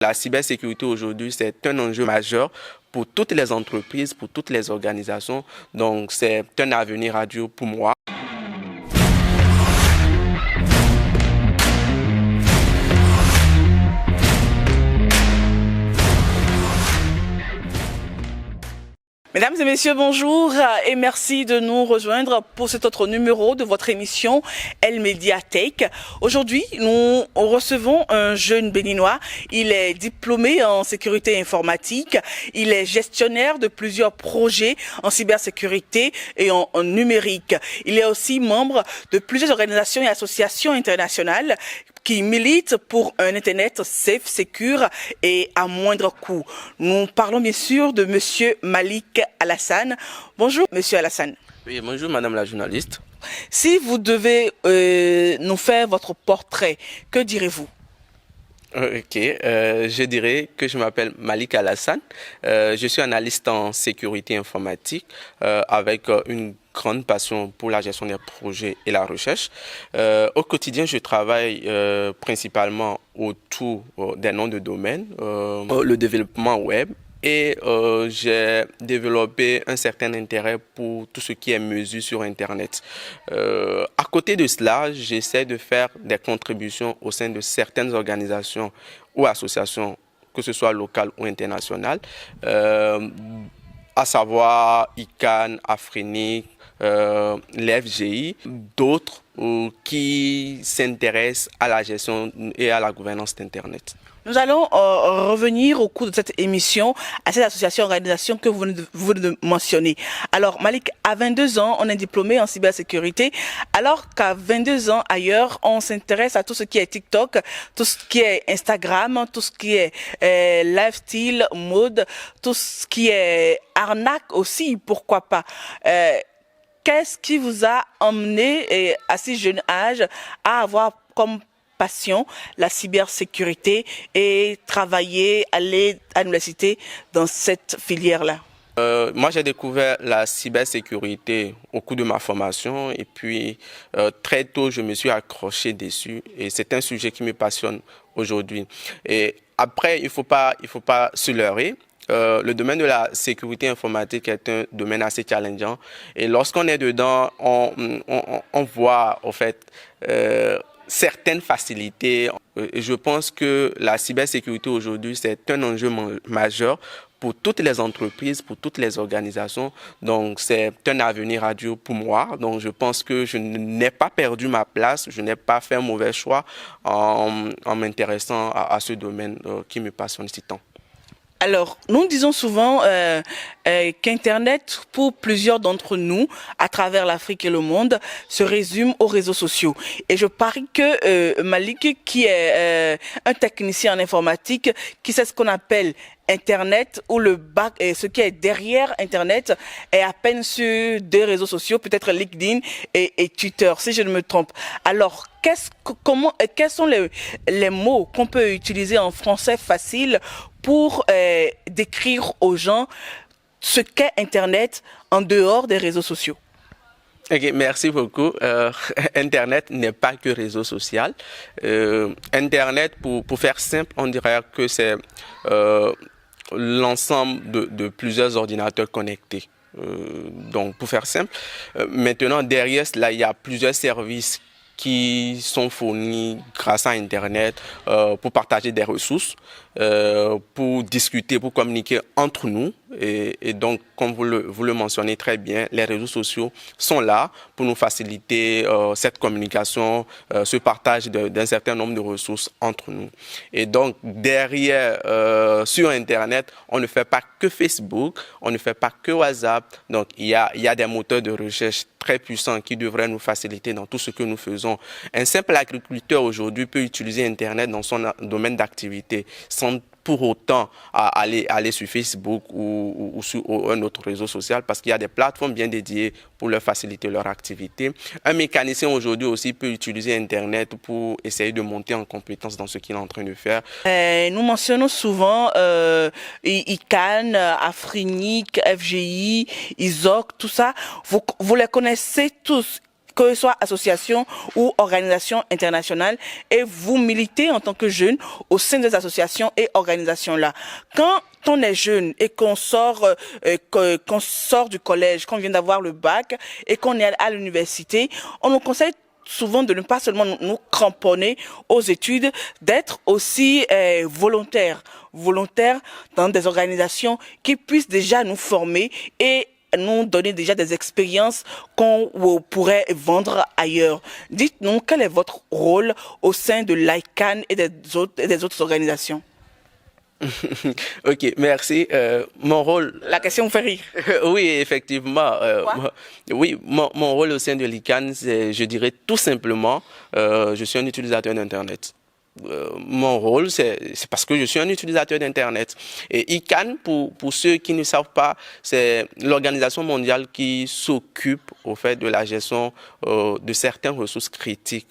La cybersécurité aujourd'hui, c'est un enjeu majeur pour toutes les entreprises, pour toutes les organisations. Donc, c'est un avenir radieux pour moi. Mesdames et messieurs, bonjour et merci de nous rejoindre pour cet autre numéro de votre émission El Mediatek. Aujourd'hui, nous recevons un jeune béninois. Il est diplômé en sécurité informatique. Il est gestionnaire de plusieurs projets en cybersécurité et en numérique. Il est aussi membre de plusieurs organisations et associations internationales qui milite pour un Internet safe, secure et à moindre coût. Nous parlons bien sûr de Monsieur Malik Alassane. Bonjour Monsieur Alassane. Oui, bonjour Madame la journaliste. Si vous devez nous faire votre portrait, que direz-vous? Ok, je dirais que je m'appelle Malik Alassane. Je suis analyste en sécurité informatique avec une grande passion pour la gestion des projets et la recherche. Au quotidien, je travaille principalement autour des noms de domaine, le développement web. Et j'ai développé un certain intérêt pour tout ce qui est mesure sur Internet. À côté de cela, j'essaie de faire des contributions au sein de certaines organisations ou associations, que ce soit locales ou internationales, à savoir ICANN, Afrinic, l'FGI, d'autres qui s'intéressent à la gestion et à la gouvernance d'Internet. Nous allons revenir au cours de cette émission à cette association, organisation que vous venez de mentionner. Alors Malik, à 22 ans, on est diplômé en cybersécurité, alors qu'à 22 ans ailleurs, on s'intéresse à tout ce qui est TikTok, tout ce qui est Instagram, tout ce qui est lifestyle, mode, tout ce qui est arnaque aussi, pourquoi pas. Qu'est-ce qui vous a emmené à si jeune âge à avoir comme passion la cybersécurité et travailler, aller à l'université dans cette filière-là? Moi, j'ai découvert la cybersécurité au cours de ma formation et puis très tôt, je me suis accroché dessus et c'est un sujet qui me passionne aujourd'hui. Et après, il faut pas se leurrer. Le domaine de la sécurité informatique est un domaine assez challengeant et lorsqu'on est dedans, on voit en fait certaines facilités. Je pense que la cybersécurité aujourd'hui, c'est un enjeu majeur pour toutes les entreprises, pour toutes les organisations. Donc, c'est un avenir radieux pour moi. Donc, je pense que je n'ai pas perdu ma place, je n'ai pas fait un mauvais choix en m'intéressant à ce domaine qui me passionne si tant. Alors, nous disons souvent qu'Internet, pour plusieurs d'entre nous, à travers l'Afrique et le monde, se résume aux réseaux sociaux. Et je parie que Malik, qui est un technicien en informatique, qui sait ce qu'on appelle Internet ou le bac, et ce qui est derrière Internet est à peine sur des réseaux sociaux, peut-être LinkedIn et Twitter, si je ne me trompe. Alors, quels sont les mots qu'on peut utiliser en français facile pour décrire aux gens ce qu'est Internet en dehors des réseaux sociaux? Ok, merci beaucoup. Internet n'est pas que réseau social. Internet, pour faire simple, on dirait que c'est l'ensemble de plusieurs ordinateurs connectés. Donc, pour faire simple, maintenant, derrière cela, il y a plusieurs services qui sont fournis grâce à Internet pour partager des ressources, pour discuter, pour communiquer entre nous. Et donc, comme vous le mentionnez très bien, les réseaux sociaux sont là pour nous faciliter cette communication, ce partage d'un certain nombre de ressources entre nous. Et donc, derrière, sur Internet, on ne fait pas que Facebook, on ne fait pas que WhatsApp. Donc, il y a des moteurs de recherche très puissants qui devraient nous faciliter dans tout ce que nous faisons. Un simple agriculteur aujourd'hui peut utiliser Internet dans son domaine d'activité sans pour autant aller sur Facebook ou sur un autre réseau social parce qu'il y a des plateformes bien dédiées pour leur faciliter leur activité. Un mécanicien aujourd'hui aussi peut utiliser Internet pour essayer de monter en compétence dans ce qu'il est en train de faire. Nous mentionnons souvent ICANN, Afrinic, FGI, ISOC, tout ça. Vous les connaissez tous. que ce soit association ou organisation internationale, et vous militez en tant que jeune au sein des associations et organisations-là. Quand on est jeune et qu'on sort du collège, qu'on vient d'avoir le bac et qu'on est à l'université, on nous conseille souvent de ne pas seulement nous cramponner aux études, d'être aussi volontaires dans des organisations qui puissent déjà nous former et nous donner déjà des expériences qu'on pourrait vendre ailleurs. Dites-nous, quel est votre rôle au sein de l'ICANN et des autres organisations? Ok, merci. Mon rôle... La question vous fait rire. Oui, effectivement. Oui, mon rôle au sein de l'ICANN, c'est, je dirais tout simplement, je suis un utilisateur d'Internet. Mon rôle, c'est parce que je suis un utilisateur d'Internet. Et ICANN, pour ceux qui ne savent pas, c'est l'organisation mondiale qui s'occupe au fait de la gestion de certaines ressources critiques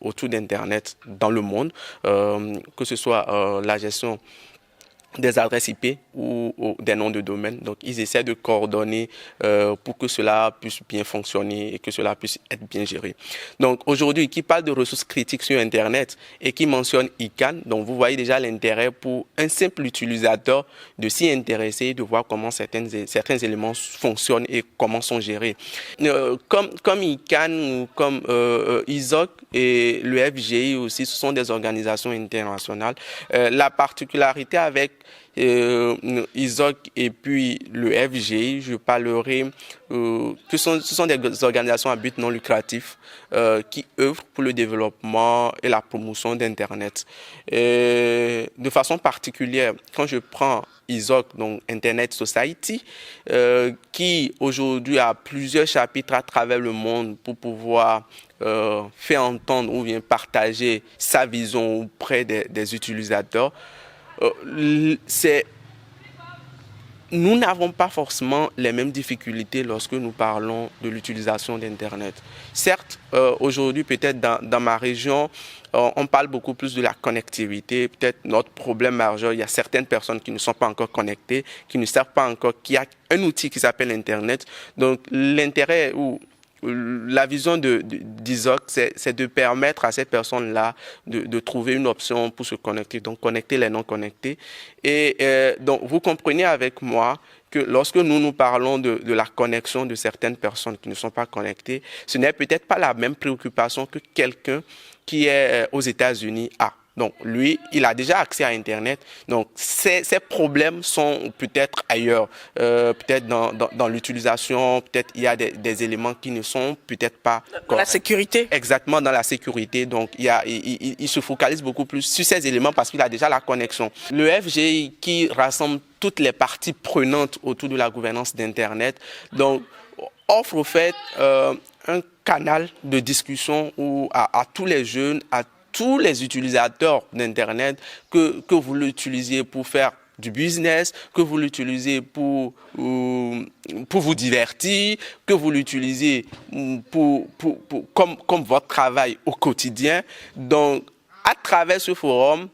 autour d'Internet dans le monde, que ce soit la gestion des adresses IP ou des noms de domaine. Donc, ils essaient de coordonner pour que cela puisse bien fonctionner et que cela puisse être bien géré. Donc, aujourd'hui, qui parle de ressources critiques sur Internet et qui mentionne ICANN, donc vous voyez déjà l'intérêt pour un simple utilisateur de s'y intéresser, de voir comment certains éléments fonctionnent et comment sont gérés. Comme ICANN ou comme ISOC et le FGI aussi, ce sont des organisations internationales. La particularité avec ISOC et puis le FGI, je parlerai que ce sont des organisations à but non lucratif qui œuvrent pour le développement et la promotion d'Internet. De façon particulière, quand je prends ISOC, donc Internet Society, qui aujourd'hui a plusieurs chapitres à travers le monde pour pouvoir faire entendre ou bien partager sa vision auprès des utilisateurs. Nous n'avons pas forcément les mêmes difficultés lorsque nous parlons de l'utilisation d'Internet. Certes, aujourd'hui, peut-être dans ma région, on parle beaucoup plus de la connectivité. Peut-être notre problème majeur, il y a certaines personnes qui ne sont pas encore connectées, qui ne savent pas encore qu'il y a un outil qui s'appelle Internet. Donc, l'intérêt ou la vision d'ISOC, c'est de permettre à ces personnes-là de trouver une option pour se connecter, donc connecter les non connectés. Et donc, vous comprenez avec moi que lorsque nous parlons de la connexion de certaines personnes qui ne sont pas connectées, ce n'est peut-être pas la même préoccupation que quelqu'un qui est aux États-Unis a. Donc, lui, il a déjà accès à Internet. Donc, ses problèmes sont peut-être ailleurs. Peut-être dans l'utilisation, peut-être il y a des éléments qui ne sont peut-être pas... Dans la sécurité. Exactement, dans la sécurité. Donc, il se focalise beaucoup plus sur ces éléments parce qu'il a déjà la connexion. Le FGI qui rassemble toutes les parties prenantes autour de la gouvernance d'Internet, donc, offre au fait un canal de discussion où à tous les jeunes, à tous les utilisateurs d'Internet, que vous l'utilisiez pour faire du business, que vous l'utilisez pour vous divertir, que vous l'utilisez comme votre travail au quotidien. Donc, à travers ce forum,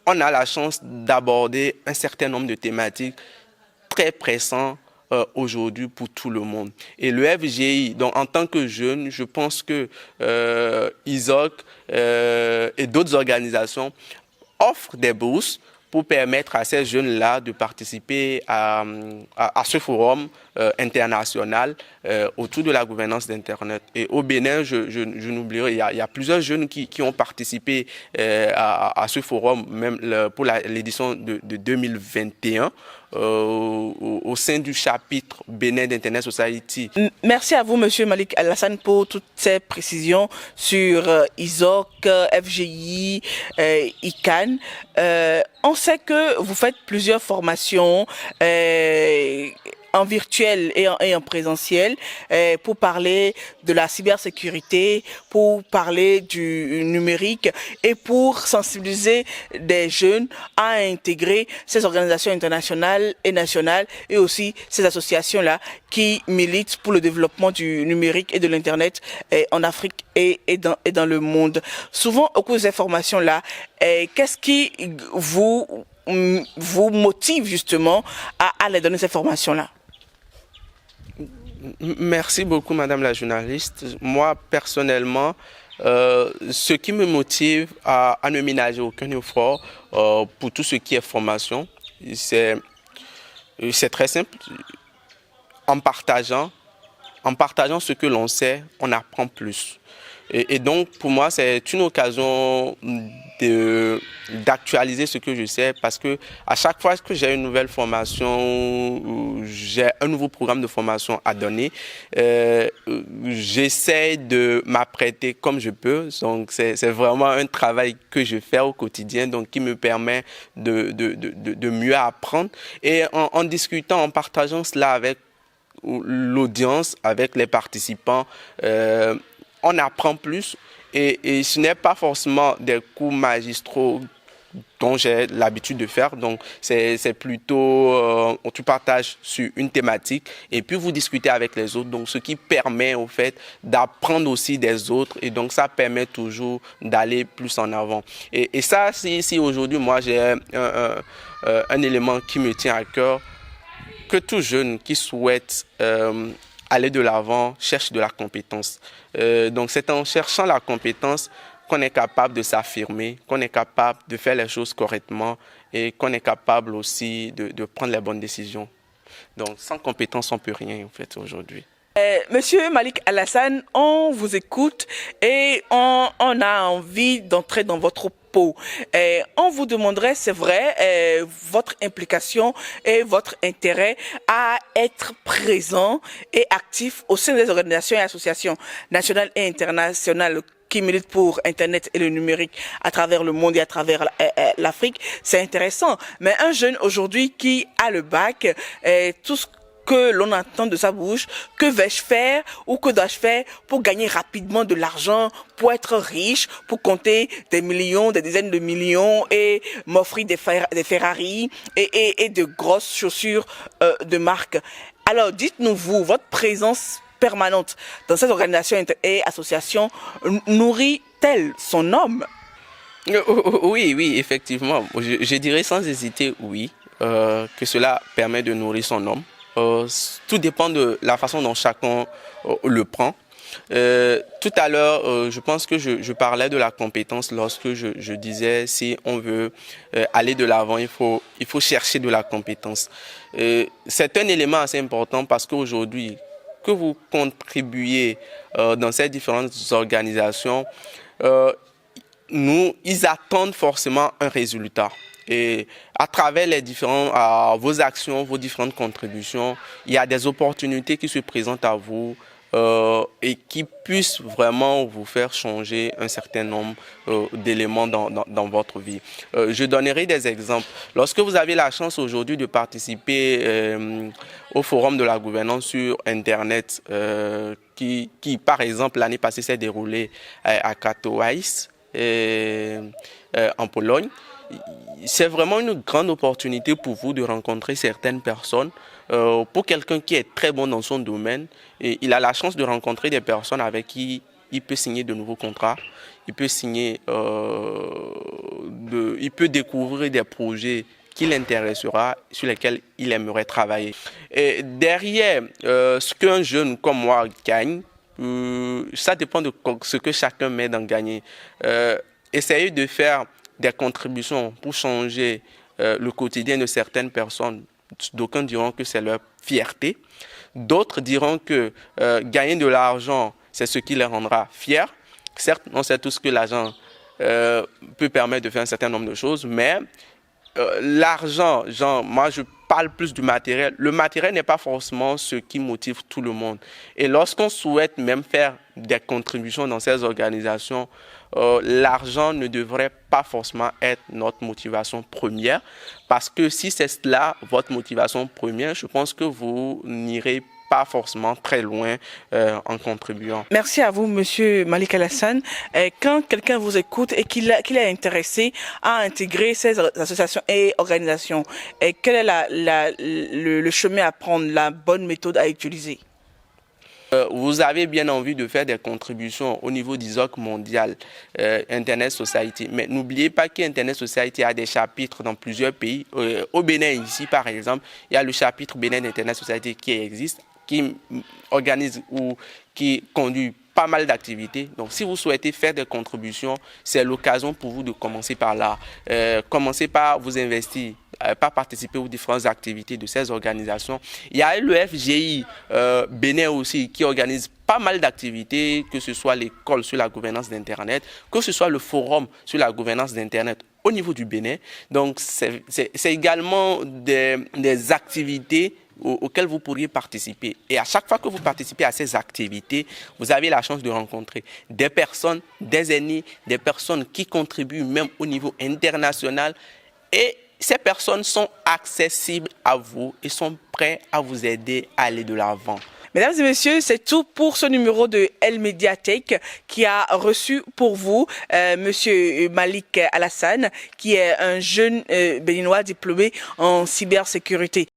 on a la chance d'aborder un certain nombre de thématiques très pressantes aujourd'hui pour tout le monde. Et le FGI, donc en tant que jeune, je pense que ISOC et d'autres organisations offrent des bourses pour permettre à ces jeunes-là de participer à ce forum international autour de la gouvernance d'Internet. Et au Bénin, je n'oublierai, il y a plusieurs jeunes qui ont participé à ce forum, même pour l'édition de 2021. Au sein du chapitre Bénin d'Internet Society. Merci à vous, Monsieur Malik Alassane, pour toutes ces précisions sur ISOC, FGI, ICANN. On sait que vous faites plusieurs formations en virtuel et en présentiel pour parler de la cybersécurité, pour parler du numérique et pour sensibiliser des jeunes à intégrer ces organisations internationales et nationales et aussi ces associations-là qui militent pour le développement du numérique et de l'Internet en Afrique et dans le monde. Souvent, au cours de ces formations-là, qu'est-ce qui vous motive justement à aller donner ces formations-là? Merci beaucoup, Madame la journaliste. Moi, personnellement, ce qui me motive à ne ménager aucun effort pour tout ce qui est formation, c'est c'est très simple. En partageant, en partageant ce que l'on sait, on apprend plus. Et donc, pour moi, c'est une occasion d'actualiser ce que je sais parce que à chaque fois que j'ai une nouvelle formation, j'ai un nouveau programme de formation à donner, j'essaie de m'apprêter comme je peux. Donc, c'est vraiment un travail que je fais au quotidien, donc qui me permet de mieux apprendre. Et en discutant, en partageant cela avec l'audience, avec les participants, on apprend plus et ce n'est pas forcément des cours magistraux dont j'ai l'habitude de faire. Donc, c'est plutôt, tu partages sur une thématique et puis vous discutez avec les autres. Donc, ce qui permet, au fait, d'apprendre aussi des autres. Et donc, ça permet toujours d'aller plus en avant. Et ça, si aujourd'hui, moi, j'ai un élément qui me tient à cœur, que tout jeune qui souhaite aller de l'avant cherche de la compétence. Donc c'est en cherchant la compétence qu'on est capable de s'affirmer, qu'on est capable de faire les choses correctement et qu'on est capable aussi de prendre les bonnes décisions. Donc sans compétence, on ne peut rien en fait aujourd'hui. Monsieur Malik Alassane, on vous écoute et on a envie d'entrer dans votre peau. On vous demanderait, c'est vrai, votre implication et votre intérêt à être présent et actif au sein des organisations et associations nationales et internationales qui militent pour Internet et le numérique à travers le monde et à travers l'Afrique. C'est intéressant. Mais un jeune aujourd'hui qui a le bac, tout ce que l'on entend de sa bouche, que vais-je faire ou que dois-je faire pour gagner rapidement de l'argent, pour être riche, pour compter des millions, des dizaines de millions et m'offrir des Ferrari et de grosses chaussures de marque. Alors dites-nous vous, votre présence permanente dans cette organisation et association nourrit-elle son homme? Oui, oui, effectivement. Je dirais sans hésiter oui, que cela permet de nourrir son homme. Tout dépend de la façon dont chacun le prend. Tout à l'heure, je pense que je parlais de la compétence lorsque je disais si on veut aller de l'avant, il faut chercher de la compétence. C'est un élément assez important parce qu'aujourd'hui, que vous contribuez dans ces différentes organisations, ils attendent forcément un résultat. Et à travers vos actions, vos différentes contributions, il y a des opportunités qui se présentent à vous et qui puissent vraiment vous faire changer un certain nombre d'éléments dans votre vie. Je donnerai des exemples. Lorsque vous avez la chance aujourd'hui de participer au Forum de la gouvernance sur Internet, qui par exemple, l'année passée s'est déroulé à Katowice, en Pologne, c'est vraiment une grande opportunité pour vous de rencontrer certaines personnes. Pour quelqu'un qui est très bon dans son domaine, et il a la chance de rencontrer des personnes avec qui il peut signer de nouveaux contrats, il peut il peut découvrir des projets qui l'intéressera, sur lesquels il aimerait travailler. Et derrière ce qu'un jeune comme moi gagne, ça dépend de ce que chacun met dans gagner. Essayez de faire des contributions pour changer le quotidien de certaines personnes. D'aucuns diront que c'est leur fierté. D'autres diront que gagner de l'argent, c'est ce qui les rendra fiers. Certes, on sait tous que l'argent peut permettre de faire un certain nombre de choses, mais l'argent, moi je parle plus du matériel. Le matériel n'est pas forcément ce qui motive tout le monde. Et lorsqu'on souhaite même faire des contributions dans ces organisations, l'argent ne devrait pas forcément être notre motivation première. Parce que si c'est cela, votre motivation première, je pense que vous n'irez pas forcément très loin en contribuant. Merci à vous, Monsieur Malik Alassane. Quand quelqu'un vous écoute et qu'il est intéressé à intégrer ces associations et organisations, quel est le chemin à prendre, la bonne méthode à utiliser? Vous avez bien envie de faire des contributions au niveau d'ISOC mondial, Internet Society. Mais n'oubliez pas qu'Internet Society a des chapitres dans plusieurs pays. Au Bénin, ici, par exemple, il y a le chapitre Bénin Internet Society qui existe. qui organise ou qui conduit pas mal d'activités. Donc, si vous souhaitez faire des contributions, c'est l'occasion pour vous de commencer par là. Commencez par vous investir, par participer aux différentes activités de ces organisations. Il y a le FGI Bénin aussi qui organise pas mal d'activités, que ce soit l'école sur la gouvernance d'Internet, que ce soit le forum sur la gouvernance d'Internet au niveau du Bénin. Donc, c'est également des activités auxquelles vous pourriez participer. Et à chaque fois que vous participez à ces activités, vous avez la chance de rencontrer des personnes, des aînés, des personnes qui contribuent même au niveau international. Et ces personnes sont accessibles à vous et sont prêtes à vous aider à aller de l'avant. Mesdames et messieurs, c'est tout pour ce numéro de El Mediatek qui a reçu pour vous Monsieur Malik Alassane, qui est un jeune béninois diplômé en cybersécurité.